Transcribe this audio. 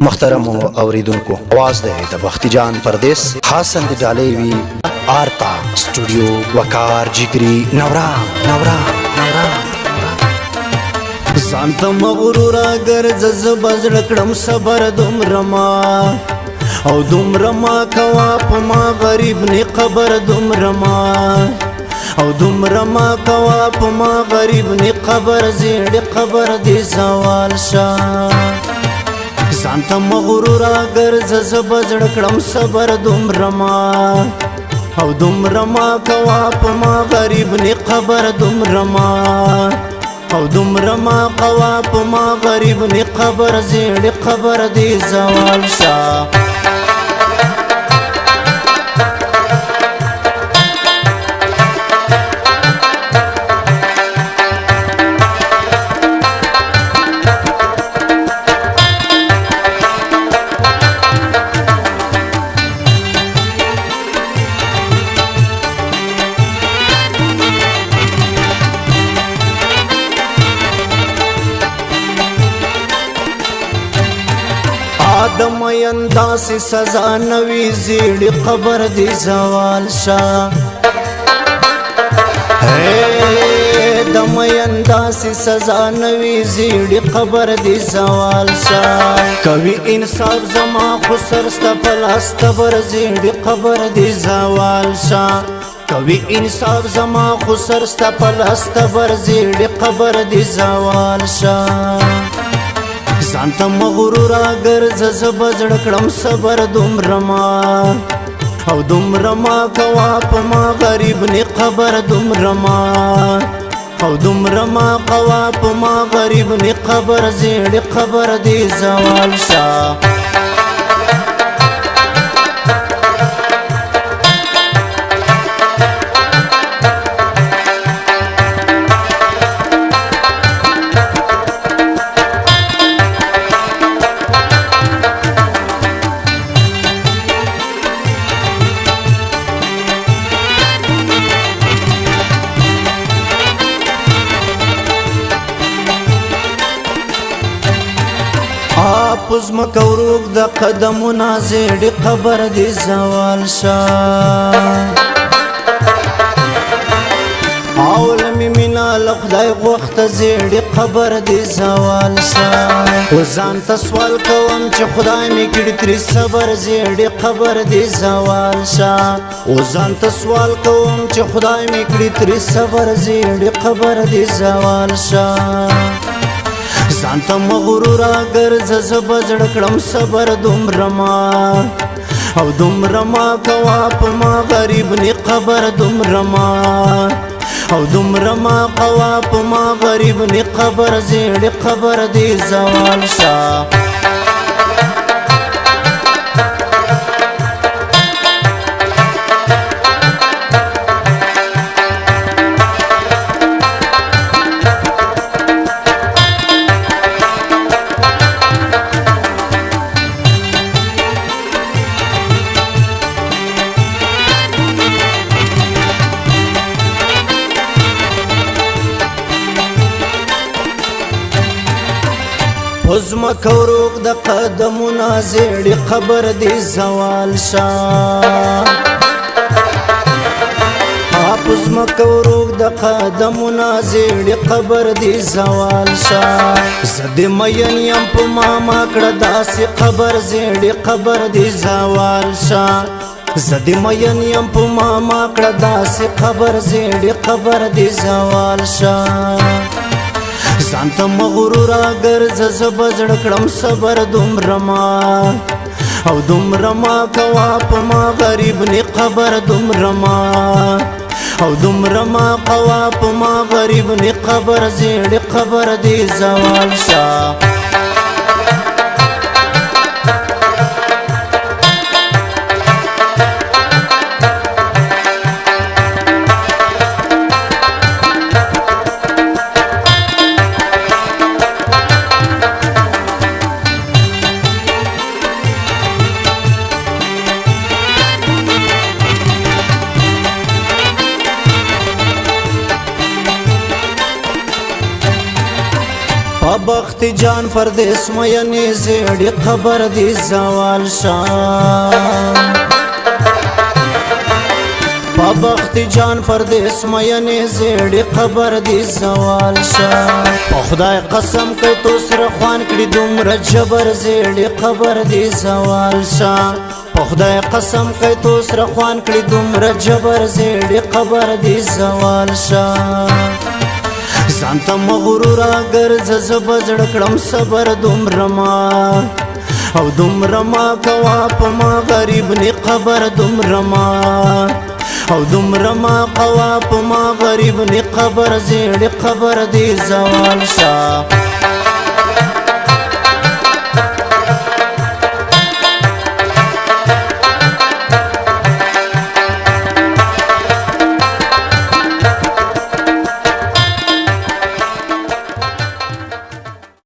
محترم اوریدونکو आवाज ده د بختی جان پردیس حسن د ډالۍ وی آرتا سټوډیو وقار جګری نورام ځانته مغرور ګرځ زبزړ کړم صبر دومرما او دومرما کوا په ما غریب نه قبر دومرما او دومرما کوا په ما غریب نه قبر زیړ قبر دی زوال شاه ځانته مغرور ګرځ زبزړ کړم صبر دومرما او دومرما کوا په ما غریب نه قبر دومرما او دومرما قوا په ما غریب نه قبر زیړ قبر دی زوال شاه آدم انداسی سزا نوی زیڑی قبر دی زوال شاه دم انداسی سزا نوی زیڑی قبر دی زوال شاه کوي انصاف زما خسر ستپلاست بر زیڑی قبر دی زوال شاه کوي انصاف زما خسر ستپلاست بر زیڑی قبر دی زوال شاه ځانته مغرور ګرځ زبزړ کړم صبر دومرما او دومرما کوا په ما غریب نه قبر دومرما او دومرما قوا په ما غریب نه قبر زیړ قبر دی زوال شاه پز مکوروک د قدمونه زیړ قبر دی زوال شاه اولمی مینا لخدای غوخت زیړ قبر دی زوال شاه وزان تسوال کوم چې خدای می کړی تر صبر زیړ قبر دی زوال شاه وزان تسوال کوم چې خدای می کړی تر صبر زیړ قبر دی زوال شاه ځانته مغرور ګرځ زبزړ کړم صبر دومرما او دومرما کوا په ما غریب نه قبر دومرما او دومرما قوا په ما غریب نه قبر زیړ قبر دی زوال شاه حزم کوروک د قدمونه زیړ قبر دی زوال شاه حزم کوروک د قدمونه زیړ قبر دی زوال شاه زد مین یم په ما کړه داسې قبر زیړ قبر دی زوال شاه زد مین یم په ما کړه داسې قبر زیړ قبر دی زوال شاه ځانته مغرور ګرځ زبزړ کړم صبر دومرما او دومرما کوا په ما غریب نه قبر دومرما او دومرما قوا په ما غریب نه قبر زیړ قبر دی زوال شاه په بخت بخت جان پردیس مینی زیڑی قبر دی زوال شان بخت جان پردیس مینی زیڑی قبر دی زوال شان خدای قسم که تو سر خوان کړي دومره جبر زیڑی قبر دی زوال شان خدای قسم که تو سر خوان کړي دومره جبر زیڑی قبر دی زوال شان ځانته مغرورا ګرځه زه به زړه کړم صبر دومره ما او دومره ما کوه په ما غریب نی قبر دومره ما او دومره ما کوه په ما غریب نی قبر زیړې قبر دی زوال شاه